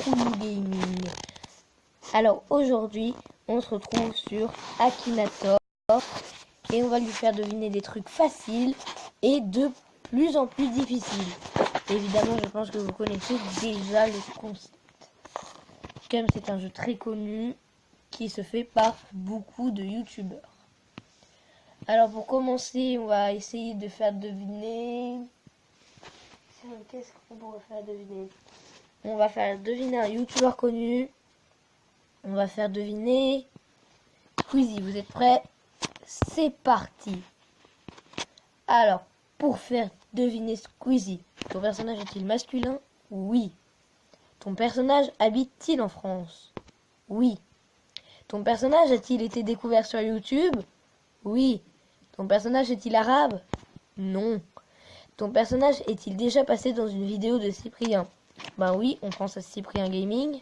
Koulou Gaming. Alors aujourd'hui, on se retrouve sur Akinator et on va lui faire deviner des trucs faciles et de plus en plus difficiles. Évidemment, je pense que vous connaissez déjà le concept. Comme c'est un jeu très connu qui se fait par beaucoup de youtubeurs. Alors pour commencer, on va essayer de faire deviner... Qu'est-ce qu'on pourrait faire deviner? On va faire deviner un youtubeur connu. On va faire deviner Squeezie. Vous êtes prêts? C'est parti. Alors, pour faire deviner Squeezie, ton personnage est-il masculin? Oui. Ton personnage habite-t-il en France? Oui. Ton personnage a-t-il été découvert sur YouTube? Oui. Ton personnage est-il arabe? Non. Ton personnage est-il déjà passé dans une vidéo de Cyprien? Ben oui, on pense à Cyprien Gaming.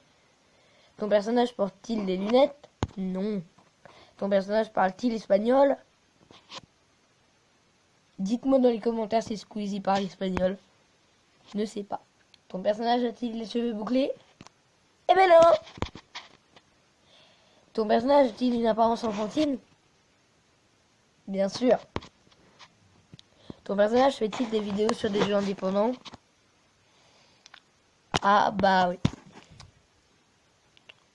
Ton personnage porte-t-il des lunettes? Non. Ton personnage parle-t-il espagnol? Dites-moi dans les commentaires si Squeezie parle espagnol. Je ne sais pas. Ton personnage a-t-il les cheveux bouclés? Eh ben non. Ton personnage a-t-il une apparence enfantine? Bien sûr. Ton personnage fait-il des vidéos sur des jeux indépendants? Ah bah oui.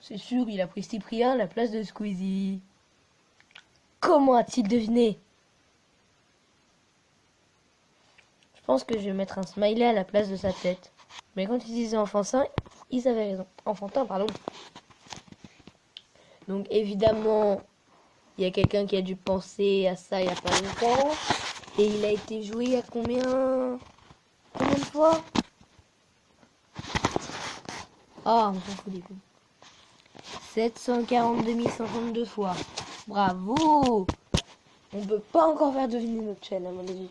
C'est sûr, il a pris Cyprien à la place de Squeezie. Comment a-t-il deviné? Je pense que je vais mettre un smiley à la place de sa tête. Mais quand ils disaient enfantin, ils avaient raison. Enfantin, pardon. Donc évidemment, il y a quelqu'un qui a dû penser à ça il n'y a pas longtemps. Et il a été joué il y a combien de fois? Ah, on s'en fout des coups. 742 162 fois. Bravo! On peut pas encore faire deviner notre chaîne, à mon avis.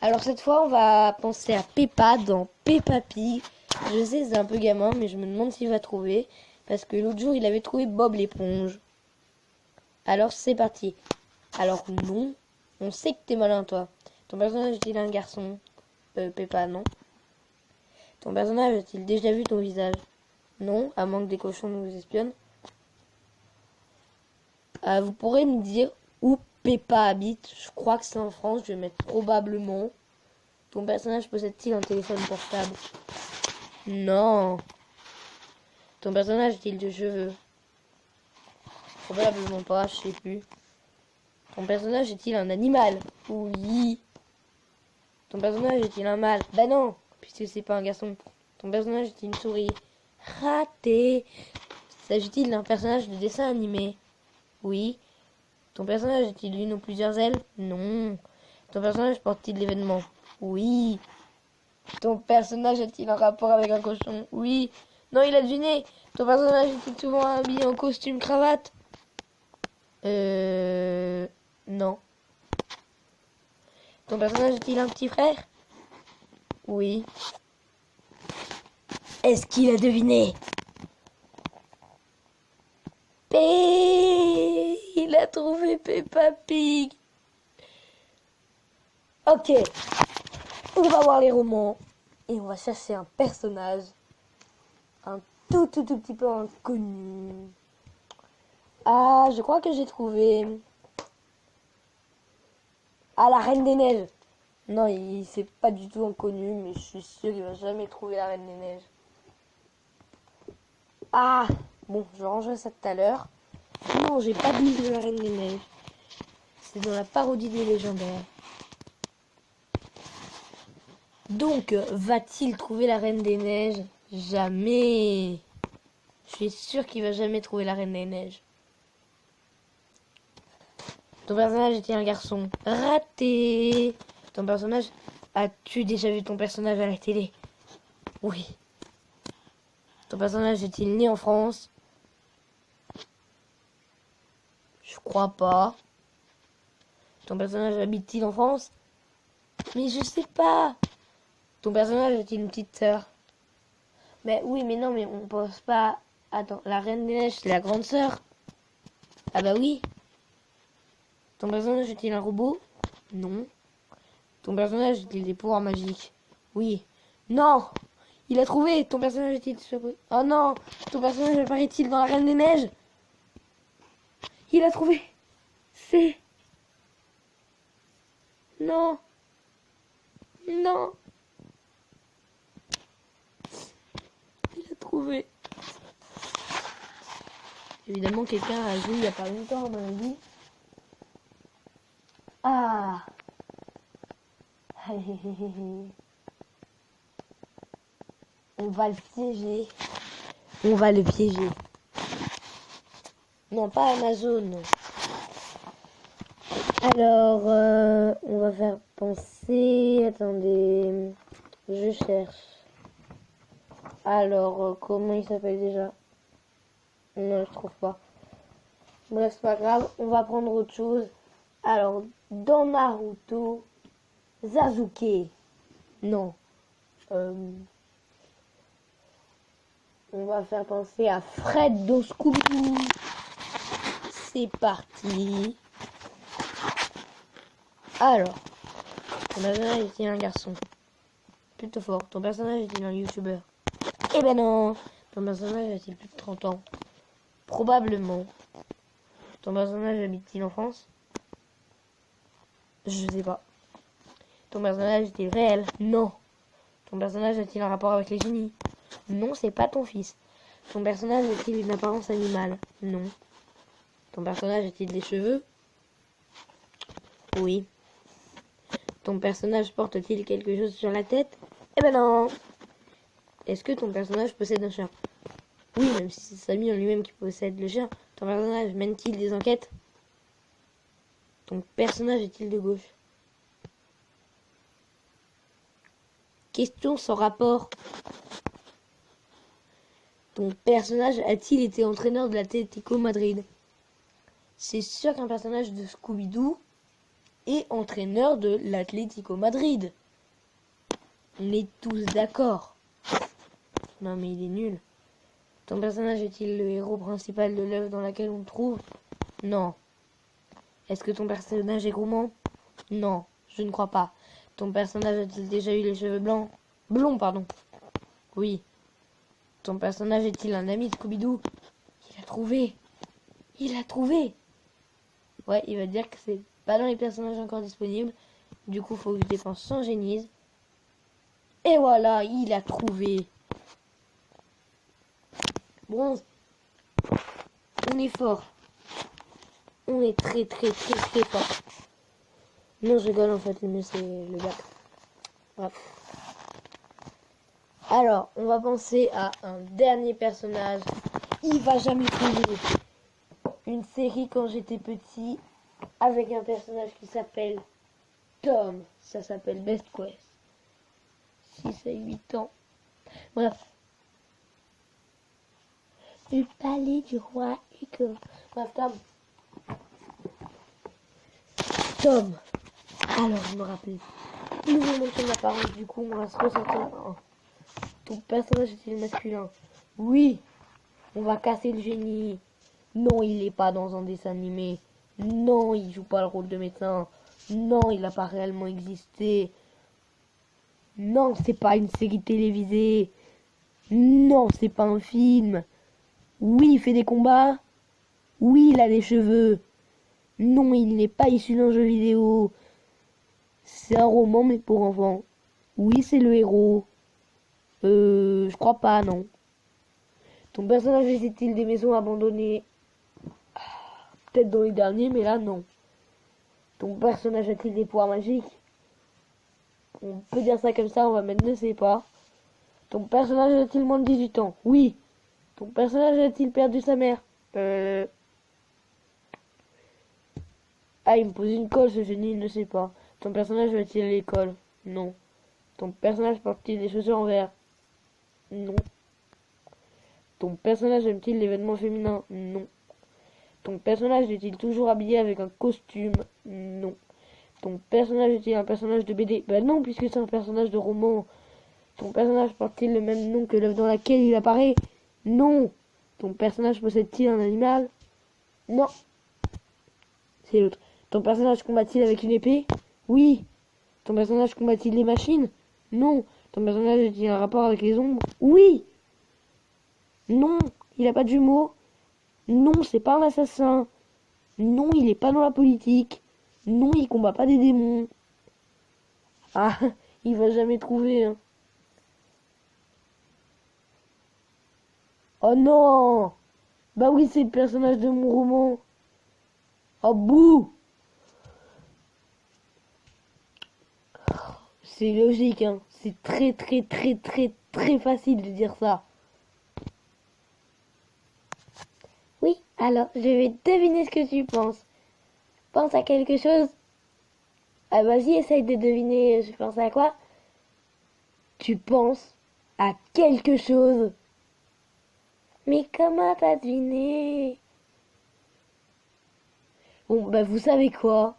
Alors cette fois, on va penser à Peppa dans Peppa Pig. Je sais, c'est un peu gamin, mais je me demande s'il va trouver. Parce que l'autre jour, il avait trouvé Bob l'éponge. Alors c'est parti. Alors non, on sait que t'es malin, toi. Ton personnage est-il un garçon? Peppa, non. Ton personnage a-t-il déjà vu ton visage? Non, à moins que des cochons nous espionnent. Vous pourrez me dire où Peppa habite? Je crois que c'est en France, je vais mettre probablement. Ton personnage possède-t-il un téléphone portable? Non. Ton personnage a-t-il de cheveux? Probablement pas, je sais plus. Ton personnage est-il un animal? Oui. Ton personnage est-il un mâle? Bah non, puisque c'est pas un garçon. Ton personnage est-il une souris? Raté. S'agit-il d'un personnage de dessin animé? Oui. Ton personnage est-il une ou plusieurs ailes? Non. Ton personnage porte-t-il l'événement? Oui. Ton personnage a-t-il un rapport avec un cochon? Oui. Non, il a deviné. Ton personnage est-il souvent habillé en costume cravate? Non. Ton personnage est-il un petit frère? Oui. Est-ce qu'il a deviné? Il a trouvé Peppa Pig. Ok. On va voir les romans. Et on va chercher un personnage. Un tout petit peu inconnu. Ah, je crois que j'ai trouvé... Ah, la Reine des Neiges. Non, c'est pas du tout inconnu, mais je suis sûre qu'il va jamais trouver la Reine des Neiges. Ah, bon, je rangerai ça tout à l'heure. Non, j'ai pas de livre de la Reine des Neiges. C'est dans la parodie des légendaires. Donc, va-t-il trouver la Reine des Neiges? Jamais. Je suis sûre qu'il va jamais trouver la Reine des Neiges. Ton personnage était un garçon. Raté. Ton personnage... As-tu déjà vu ton personnage à la télé? Oui. Ton personnage est-il né en France? Je crois pas. Ton personnage habite-t-il en France? Mais je sais pas. Ton personnage est-il une petite sœur? Mais oui, mais non, mais on pense pas... Attends, la Reine des Neiges, c'est la grande sœur? Ah bah oui. Ton personnage est-il un robot? Non. Ton personnage est-il des pouvoirs magiques? Oui. Non! Il a trouvé. Ton personnage est-il surpris? Oh non. Ton personnage apparaît-il dans la Reine des Neiges? Il a trouvé. C'est... Non. Non. Il a trouvé. Évidemment, quelqu'un a joué il n'y a pas longtemps, à mon avis. Ah. On va le piéger. On va le piéger. Non, pas Amazon. Alors, on va faire penser... Attendez, je cherche. Alors, comment il s'appelle déjà? Non, je trouve pas. Bref, c'est pas grave. On va prendre autre chose. Alors, dans Naruto, Sasuke. Non. On va faire penser à Fred dans Scooby-Doo. C'est parti. Alors, ton personnage est-il un garçon? Plutôt fort. Ton personnage est-il un youtubeur? Eh ben non. Ton personnage a-t-il plus de 30 ans? Probablement. Ton personnage habite-t-il en France? Je sais pas. Ton personnage est-il réel? Non. Ton personnage a-t-il un rapport avec les génies? Non, c'est pas ton fils. Ton personnage a-t-il une apparence animale? Non. Ton personnage a-t-il des cheveux? Oui. Ton personnage porte-t-il quelque chose sur la tête? Eh ben non. Est-ce que ton personnage possède un chien? Oui, même si c'est Samy en lui-même qui possède le chien. Ton personnage mène-t-il des enquêtes? Ton personnage est-il de gauche? Question sans rapport. Ton personnage a-t-il été entraîneur de l'Atlético Madrid? C'est sûr qu'un personnage de Scooby-Doo est entraîneur de l'Atlético Madrid. On est tous d'accord. Non mais il est nul. Ton personnage est-il le héros principal de l'œuvre dans laquelle on le trouve? Non. Est-ce que ton personnage est gourmand? Non, je ne crois pas. Ton personnage a-t-il déjà eu les cheveux blancs? Blonds, pardon. Oui. Ton personnage est-il un ami de Scooby-Doo? Il a trouvé. Il a trouvé. Ouais, il va dire que c'est pas dans les personnages encore disponibles. Du coup, faut que je dépense 100 génies. Et voilà, il a trouvé. Bon, on est fort. On est très fort. Non, je rigole en fait, mais c'est le bac. Bref. Alors, on va penser à un dernier personnage. Il va jamais trouver. Une série quand j'étais petit avec un personnage qui s'appelle Tom. Ça s'appelle Best Quest. 6 à 8 ans. Bref. Le palais du roi Hugo. Bref, Tom. Tom. Alors, je me rappelle. Nous allons montrer ma parole, du coup, on va se ressentir. Ton personnage est-il masculin? Oui. On va casser le génie. Non, il n'est pas dans un dessin animé. Non, il joue pas le rôle de médecin. Non, il n'a pas réellement existé. Non, c'est pas une série télévisée. Non, c'est pas un film. Oui, il fait des combats. Oui, il a des cheveux. Non, il n'est pas issu d'un jeu vidéo. C'est un roman, mais pour enfants. Oui, c'est le héros. Je crois pas, non. Ton personnage visite-t-il des maisons abandonnées? Peut-être dans les derniers, mais là, non. Ton personnage a-t-il des pouvoirs magiques? On peut dire ça comme ça, on va mettre ne sait pas. Ton personnage a-t-il moins de 18 ans? Oui. Ton personnage a-t-il perdu sa mère? Ah, il me pose une colle, ce génie, il ne sait pas. Ton personnage va-t-il à l'école? Non. Ton personnage porte-t-il des chaussures en verre? Non. Ton personnage aime-t-il l'événement féminin? Non. Ton personnage est-il toujours habillé avec un costume? Non. Ton personnage est-il un personnage de BD? Ben non, puisque c'est un personnage de roman. Ton personnage porte-t-il le même nom que l'œuvre dans laquelle il apparaît? Non. Ton personnage possède-t-il un animal? Non. C'est l'autre. Ton personnage combat-il avec une épée? Oui. Ton personnage combat-il les machines? Non. Ton personnage a-t-il un rapport avec les ombres? Oui. Non, il a pas de jumeaux. Non, c'est pas un assassin. Non, il est pas dans la politique. Non, il combat pas des démons. Ah, il va jamais trouver. Hein. Oh non! Bah oui, c'est le personnage de mon roman. Oh bouh! C'est logique, hein. C'est très très très très très facile de dire ça. Oui, alors je vais deviner ce que tu penses. Pense à quelque chose. Ah vas-y, essaye de deviner, je pense à quoi? Tu penses à quelque chose. Mais comment t'as deviné? Bon, bah vous savez quoi?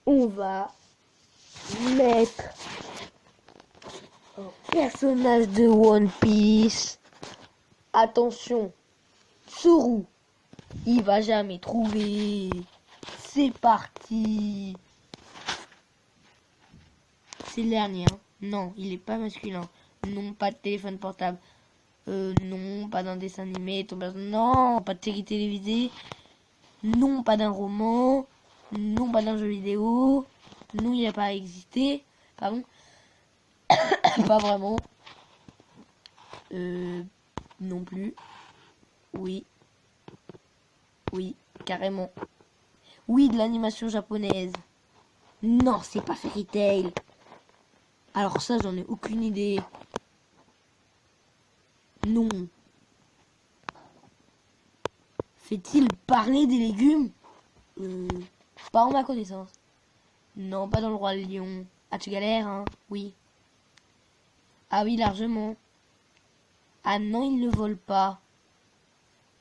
On va mettre un personnage de One Piece. Attention, Tsuru, il va jamais trouver. C'est parti. C'est le dernier. Hein. Non, il est pas masculin. Non, pas de téléphone portable. Non, pas d'un dessin animé. Non, pas de série télévisée. Non, pas d'un roman. Non, pas d'un jeu vidéo. Non, il n'a pas existé. Pardon. Pas vraiment. Non plus. Oui. Oui, carrément. Oui, de l'animation japonaise. Non, c'est pas Fairy Tail. Alors ça, j'en ai aucune idée. Non. Fait-il parler des légumes? Pas en ma connaissance. Non, pas dans le Roi Lion. Ah, tu galères, hein? Oui. Ah oui, largement. Ah non, il ne vole pas.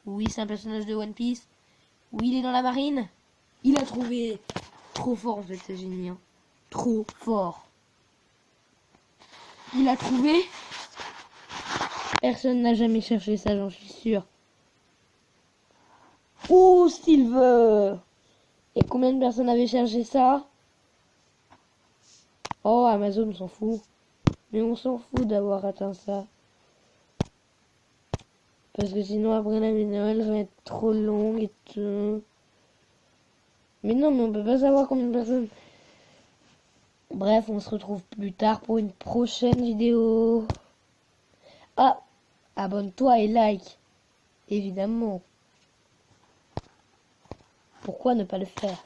Oui, c'est un personnage de One Piece. Oui, il est dans la marine. Il a trouvé. Trop fort, en fait, c'est génie. Hein. Trop fort. Il a trouvé. Personne n'a jamais cherché ça, j'en suis sûr. Oh, Silver! Et combien de personnes avaient cherché ça? Oh, Amazon s'en fout. Mais on s'en fout d'avoir atteint ça. Parce que sinon, après la vidéo, elle va être trop longue et tout. Mais non, mais on peut pas savoir combien de personnes. Bref, on se retrouve plus tard pour une prochaine vidéo. Ah, abonne-toi et like. Évidemment. Pourquoi ne pas le faire?